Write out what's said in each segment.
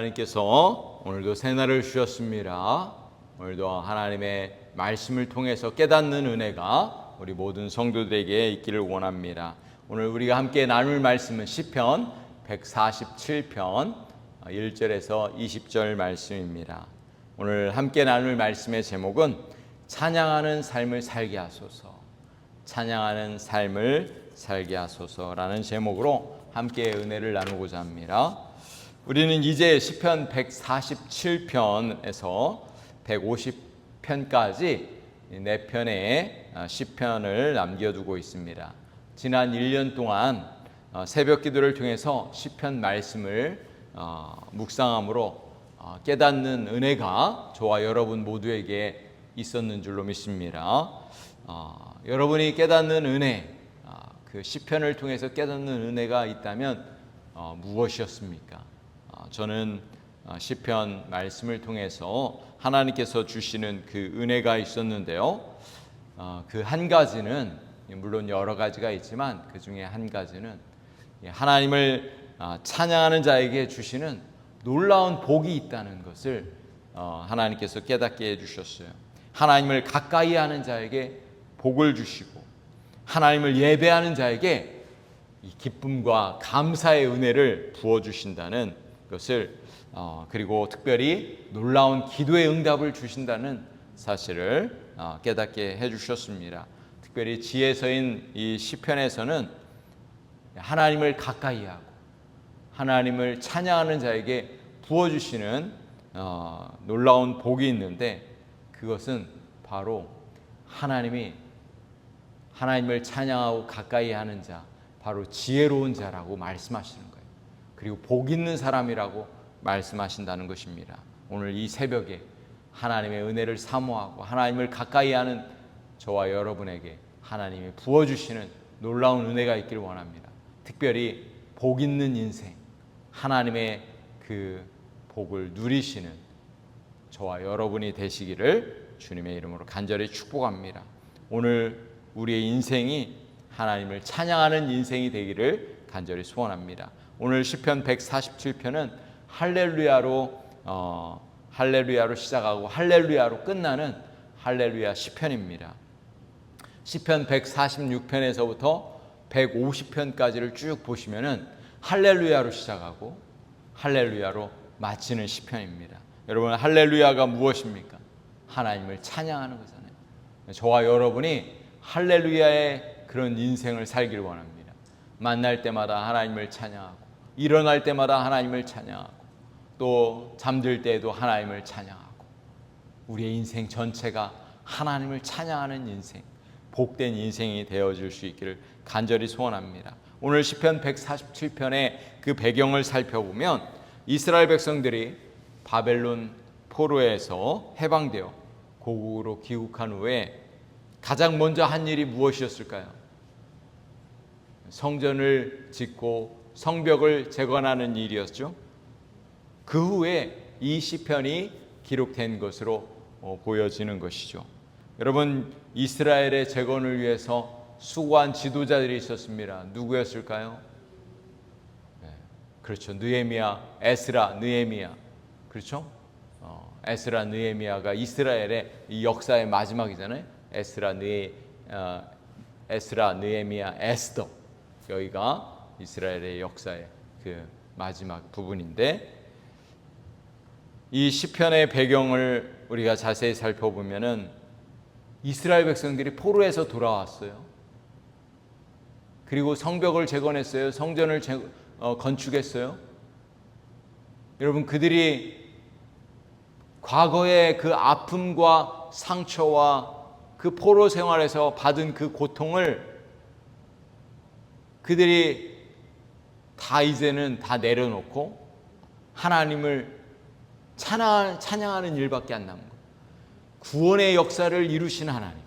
하나님께서 오늘도 새날을 주셨습니다. 오늘도 하나님의 말씀을 통해서 깨닫는 은혜가 우리 모든 성도들에게 있기를 원합니다. 오늘 우리가 함께 나눌 말씀은 시편 147편 1절에서 20절 말씀입니다. 오늘 함께 나눌 말씀의 제목은 찬양하는 삶을 살게 하소서, 찬양하는 삶을 살게 하소서라는 제목으로 함께 은혜를 나누고자 합니다. 우리는 이제 시편 147편에서 150편까지 4편의 시편을 남겨두고 있습니다. 지난 1년 동안 새벽 기도를 통해서 시편 말씀을 묵상함으로 깨닫는 은혜가 저와 여러분 모두에게 있었는 줄로 믿습니다. 여러분이 깨닫는 은혜, 그 시편을 통해서 깨닫는 은혜가 있다면 무엇이었습니까? 저는 시편 말씀을 통해서 하나님께서 주시는 그 은혜가 있었는데요. 그 한 가지는, 물론 여러 가지가 있지만 그 중에 한 가지는 하나님을 찬양하는 자에게 주시는 놀라운 복이 있다는 것을 하나님께서 깨닫게 해주셨어요. 하나님을 가까이 하는 자에게 복을 주시고, 하나님을 예배하는 자에게 이 기쁨과 감사의 은혜를 부어주신다는 것을, 그리고 특별히 놀라운 기도의 응답을 주신다는 사실을 깨닫게 해주셨습니다. 특별히 지혜서인 이 시편에서는 하나님을 가까이 하고 하나님을 찬양하는 자에게 부어주시는 놀라운 복이 있는데, 그것은 바로 하나님을 찬양하고 가까이 하는 자, 바로 지혜로운 자라고 말씀하시는 거예요. 그리고 복 있는 사람이라고 말씀하신다는 것입니다. 오늘 이 새벽에 하나님의 은혜를 사모하고 하나님을 가까이 하는 저와 여러분에게 하나님이 부어주시는 놀라운 은혜가 있기를 원합니다. 특별히 복 있는 인생, 하나님의 그 복을 누리시는 저와 여러분이 되시기를 주님의 이름으로 간절히 축복합니다. 오늘 우리의 인생이 하나님을 찬양하는 인생이 되기를 간절히 소원합니다. 오늘 시편 147편은 할렐루야로 시작하고 할렐루야로 끝나는 할렐루야 시편입니다. 시편 146편에서부터 150편까지를 쭉 보시면은 할렐루야로 시작하고 할렐루야로 마치는 시편입니다. 여러분, 할렐루야가 무엇입니까? 하나님을 찬양하는 거잖아요. 저와 여러분이 할렐루야의 그런 인생을 살기를 원합니다. 만날 때마다 하나님을 찬양하고, 일어날 때마다 하나님을 찬양하고, 또 잠들 때에도 하나님을 찬양하고, 우리의 인생 전체가 하나님을 찬양하는 인생, 복된 인생이 되어질 수 있기를 간절히 소원합니다. 오늘 시편 147편의 그 배경을 살펴보면 이스라엘 백성들이 바벨론 포로에서 해방되어 고국으로 귀국한 후에 가장 먼저 한 일이 무엇이었을까요? 성전을 짓고 성벽을 재건하는 일이었죠. 그 후에 이 시편이 기록된 것으로 보여지는 것이죠. 여러분, 이스라엘의 재건을 위해서 수고한 지도자들이 있었습니다. 누구였을까요? 그렇죠. 느헤미야, 에스라, 느헤미야. 그렇죠? 에스라, 느헤미야가 이스라엘의 이 역사의 마지막이잖아요. 에스라, 느헤미야, 에스더. 여기가 이스라엘의 역사의 그 마지막 부분인데, 이 시편의 배경을 우리가 자세히 살펴보면은 이스라엘 백성들이 포로에서 돌아왔어요. 그리고 성벽을 재건했어요. 성전을 건축했어요. 여러분, 그들이 과거의 그 아픔과 상처와 그 포로 생활에서 받은 그 고통을 그들이 다 이제는 다 내려놓고 하나님을 찬양하는 일밖에 안 남은 거예요. 구원의 역사를 이루신 하나님,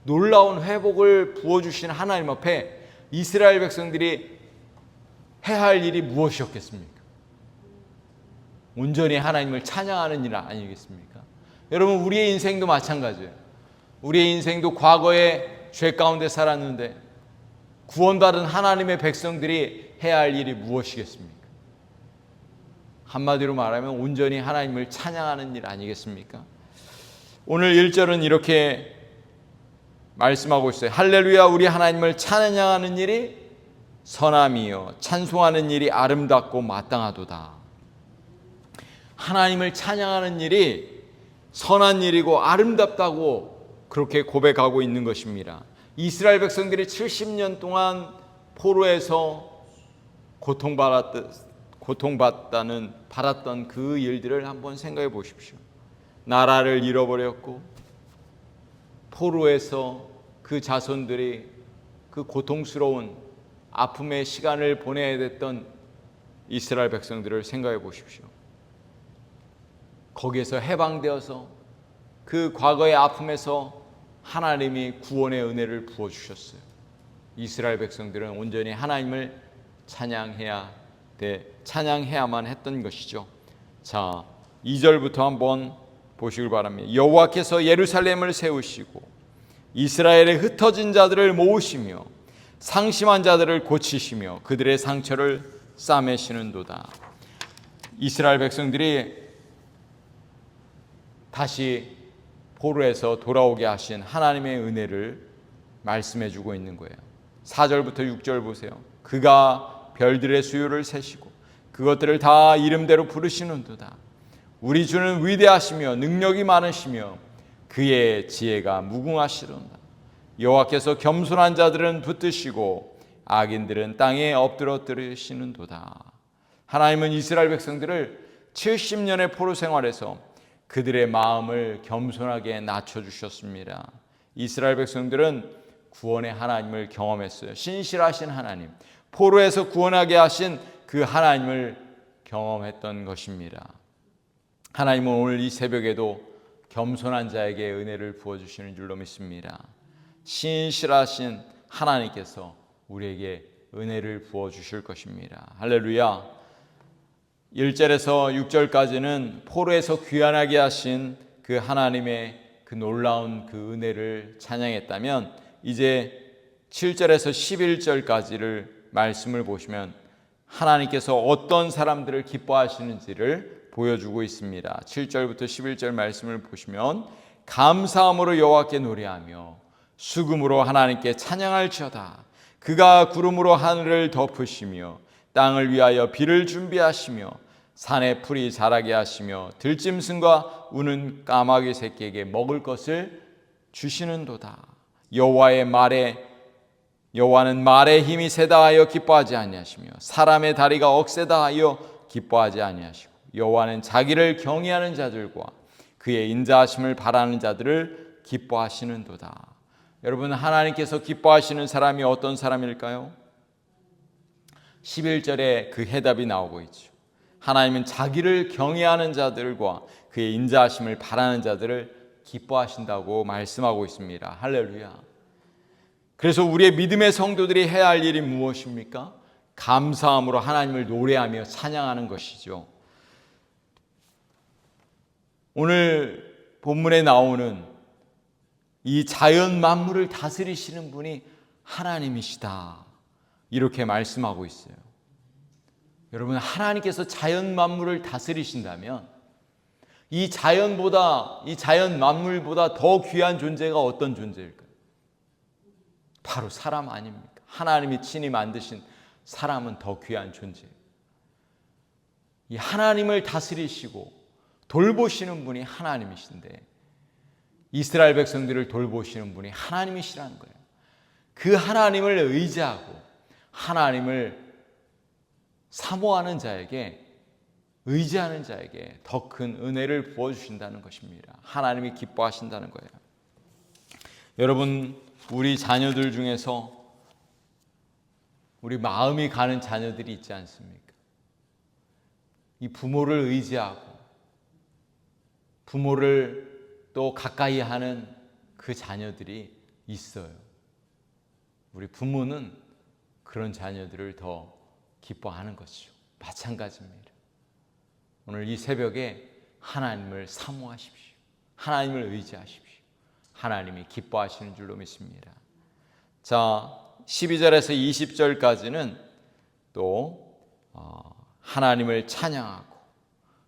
놀라운 회복을 부어주신 하나님 앞에 이스라엘 백성들이 해야 할 일이 무엇이었겠습니까? 온전히 하나님을 찬양하는 일 아니겠습니까? 여러분, 우리의 인생도 마찬가지예요. 우리의 인생도 과거에 죄 가운데 살았는데 구원받은 하나님의 백성들이 해야 할 일이 무엇이겠습니까? 한마디로 말하면 온전히 하나님을 찬양하는 일 아니겠습니까? 오늘 1절은 이렇게 말씀하고 있어요. 할렐루야, 우리 하나님을 찬양하는 일이 선함이요 찬송하는 일이 아름답고 마땅하도다. 하나님을 찬양하는 일이 선한 일이고 아름답다고 그렇게 고백하고 있는 것입니다. 이스라엘 백성들이 70년 동안 포로에서 받았던 그 일들을 한번 생각해 보십시오. 나라를 잃어버렸고 포로에서 그 자손들이 그 고통스러운 아픔의 시간을 보내야 됐던 이스라엘 백성들을 생각해 보십시오. 거기에서 해방되어서 그 과거의 아픔에서 하나님이 구원의 은혜를 부어주셨어요. 이스라엘 백성들은 온전히 하나님을 찬양해야만 했던 것이죠. 자, 2절부터 한번 보시길 바랍니다. 여호와께서 예루살렘을 세우시고 이스라엘의 흩어진 자들을 모으시며 상심한 자들을 고치시며 그들의 상처를 싸매시는도다. 이스라엘 백성들이 다시 포로에서 돌아오게 하신 하나님의 은혜를 말씀해 주고 있는 거예요. 4절부터 6절 보세요. 그가 별들의 수요를 세시고 그것들을 다 이름대로 부르시는도다. 우리 주는 위대하시며 능력이 많으시며 그의 지혜가 무궁하시도다. 여호와께서 겸손한 자들은 붙드시고 악인들은 땅에 엎드러뜨리시는도다. 하나님은 이스라엘 백성들을 70년의 포로 생활에서 그들의 마음을 겸손하게 낮춰주셨습니다. 이스라엘 백성들은 구원의 하나님을 경험했어요. 신실하신 하나님, 포로에서 구원하게 하신 그 하나님을 경험했던 것입니다. 하나님은 오늘 이 새벽에도 겸손한 자에게 은혜를 부어주시는 줄로 믿습니다. 신실하신 하나님께서 우리에게 은혜를 부어주실 것입니다. 할렐루야. 1절에서 6절까지는 포로에서 귀환하게 하신 그 하나님의 그 놀라운 그 은혜를 찬양했다면, 이제 7절에서 11절까지를 말씀을 보시면 하나님께서 어떤 사람들을 기뻐하시는지를 보여주고 있습니다. 7절부터 11절 말씀을 보시면 감사함으로 여호와께 노래하며 수금으로 하나님께 찬양할지어다. 그가 구름으로 하늘을 덮으시며 땅을 위하여 비를 준비하시며 산에 풀이 자라게 하시며 들짐승과 우는 까마귀 새끼에게 먹을 것을 주시는도다. 여호와는 말에 힘이 세다 하여 기뻐하지 아니하시며 사람의 다리가 억세다 하여 기뻐하지 아니하시고 여호와는 자기를 경외하는 자들과 그의 인자하심을 바라는 자들을 기뻐하시는도다. 여러분, 하나님께서 기뻐하시는 사람이 어떤 사람일까요? 11절에 그 해답이 나오고 있죠. 하나님은 자기를 경외하는 자들과 그의 인자하심을 바라는 자들을 기뻐하신다고 말씀하고 있습니다. 할렐루야. 그래서 우리의 믿음의 성도들이 해야 할 일이 무엇입니까? 감사함으로 하나님을 노래하며 찬양하는 것이죠. 오늘 본문에 나오는 이 자연 만물을 다스리시는 분이 하나님이시다, 이렇게 말씀하고 있어요. 여러분, 하나님께서 자연 만물을 다스리신다면 이 자연 만물보다 더 귀한 존재가 어떤 존재일까요? 바로 사람 아닙니까? 하나님이 친히 만드신 사람은 더 귀한 존재예요. 이 하나님을 다스리시고 돌보시는 분이 하나님이신데, 이스라엘 백성들을 돌보시는 분이 하나님이시라는 거예요. 그 하나님을 의지하고 하나님을 사모하는 자에게, 의지하는 자에게 더 큰 은혜를 부어주신다는 것입니다. 하나님이 기뻐하신다는 거예요. 여러분, 우리 자녀들 중에서 우리 마음이 가는 자녀들이 있지 않습니까? 이 부모를 의지하고 부모를 또 가까이 하는 그 자녀들이 있어요. 우리 부모는 그런 자녀들을 더 기뻐하는 것이죠. 마찬가지입니다. 오늘 이 새벽에 하나님을 사모하십시오. 하나님을 의지하십시오. 하나님이 기뻐하시는 줄로 믿습니다. 자, 12절에서 20절까지는 또 하나님을 찬양하고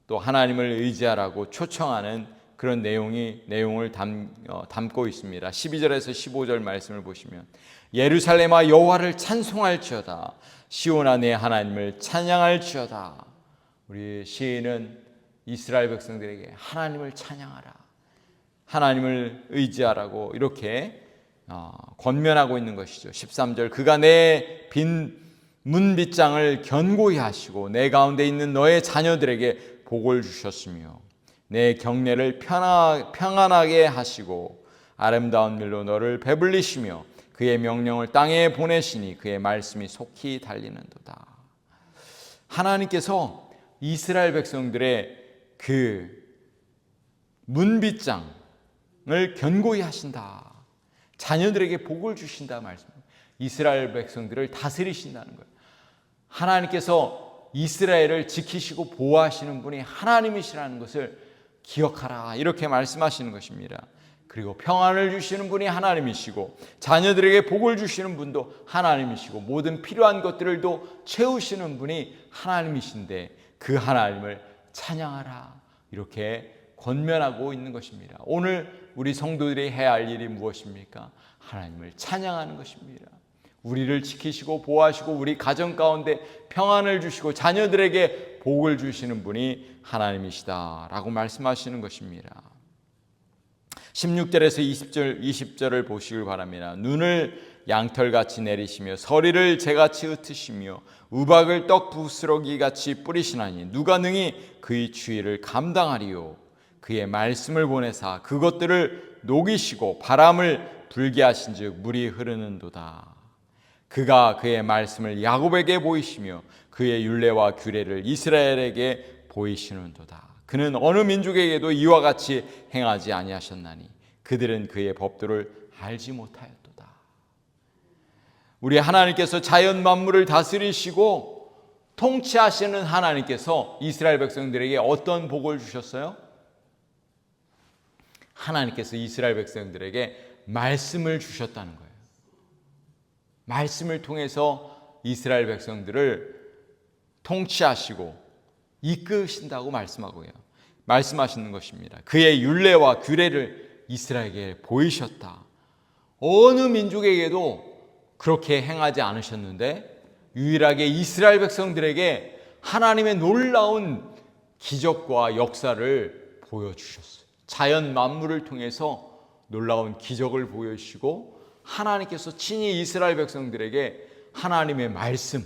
또 하나님을 의지하라고 초청하는 그런 내용을 담고 있습니다. 12절에서 15절 말씀을 보시면 예루살렘아 여호와를 찬송할지어다 시온아 내 하나님을 찬양할지어다. 우리 시인은 이스라엘 백성들에게 하나님을 찬양하라, 하나님을 의지하라고 이렇게 권면하고 있는 것이죠. 13절 그가 내 빈 문빗장을 견고히 하시고 내 가운데 있는 너의 자녀들에게 복을 주셨으며 내 경내를 평안하게 하시고 아름다운 밀로 너를 배불리시며 그의 명령을 땅에 보내시니 그의 말씀이 속히 달리는도다. 하나님께서 이스라엘 백성들의 그 문빗장을 견고히 하신다. 자녀들에게 복을 주신다 말씀. 이스라엘 백성들을 다스리신다는 거예요. 하나님께서 이스라엘을 지키시고 보호하시는 분이 하나님이시라는 것을 기억하라. 이렇게 말씀하시는 것입니다. 그리고 평안을 주시는 분이 하나님이시고 자녀들에게 복을 주시는 분도 하나님이시고 모든 필요한 것들도 채우시는 분이 하나님이신데 그 하나님을 찬양하라. 이렇게 권면하고 있는 것입니다. 오늘 우리 성도들이 해야 할 일이 무엇입니까? 하나님을 찬양하는 것입니다. 우리를 지키시고 보호하시고 우리 가정 가운데 평안을 주시고 자녀들에게 복을 주시는 분이 하나님이시다라고 말씀하시는 것입니다. 16절에서 20절을 보시길 바랍니다. 눈을 양털같이 내리시며 서리를 재같이 흩으시며 우박을 떡 부스러기같이 뿌리시나니 누가 능히 그의 추위를 감당하리요. 그의 말씀을 보내사 그것들을 녹이시고 바람을 불게 하신즉 물이 흐르는도다. 그가 그의 말씀을 야곱에게 보이시며 그의 율례와 규례를 이스라엘에게 보이시는도다. 그는 어느 민족에게도 이와 같이 행하지 아니하셨나니 그들은 그의 법도를 알지 못하였도다. 우리 하나님께서 자연 만물을 다스리시고 통치하시는 하나님께서 이스라엘 백성들에게 어떤 복을 주셨어요? 하나님께서 이스라엘 백성들에게 말씀을 주셨다는 거예요. 말씀을 통해서 이스라엘 백성들을 통치하시고 이끄신다고 말씀하시는 것입니다. 그의 율례와 규례를 이스라엘에게 보이셨다. 어느 민족에게도 그렇게 행하지 않으셨는데 유일하게 이스라엘 백성들에게 하나님의 놀라운 기적과 역사를 보여주셨어요. 자연 만물을 통해서 놀라운 기적을 보여주시고 하나님께서 친히 이스라엘 백성들에게 하나님의 말씀,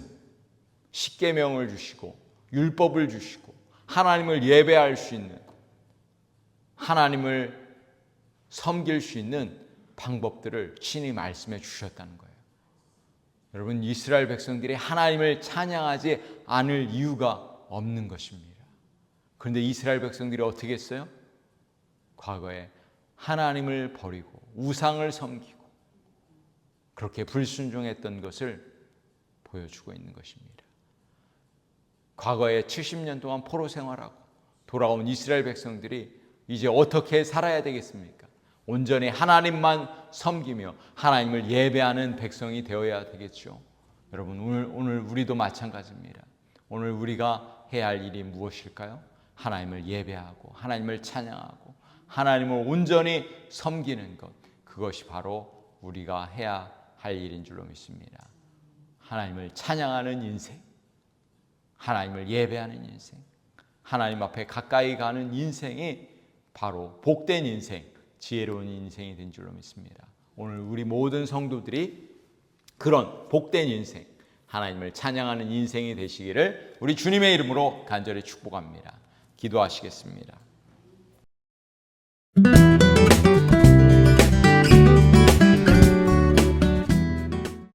십계명을 주시고 율법을 주시고 하나님을 예배할 수 있는, 하나님을 섬길 수 있는 방법들을 친히 말씀해 주셨다는 거예요. 여러분, 이스라엘 백성들이 하나님을 찬양하지 않을 이유가 없는 것입니다. 그런데 이스라엘 백성들이 어떻게 했어요? 과거에 하나님을 버리고 우상을 섬기고 그렇게 불순종했던 것을 보여주고 있는 것입니다. 과거에 70년 동안 포로 생활하고 돌아온 이스라엘 백성들이 이제 어떻게 살아야 되겠습니까? 온전히 하나님만 섬기며 하나님을 예배하는 백성이 되어야 되겠죠. 여러분, 오늘 우리도 마찬가지입니다. 오늘 우리가 해야 할 일이 무엇일까요? 하나님을 예배하고 하나님을 찬양하고 하나님을 온전히 섬기는 것, 그것이 바로 우리가 해야 할 일인 줄로 믿습니다. 하나님을 찬양하는 인생, 하나님을 예배하는 인생, 하나님 앞에 가까이 가는 인생이 바로 복된 인생, 지혜로운 인생이 된 줄로 믿습니다. 오늘 우리 모든 성도들이 그런 복된 인생, 하나님을 찬양하는 인생이 되시기를 우리 주님의 이름으로 간절히 축복합니다. 기도하시겠습니다.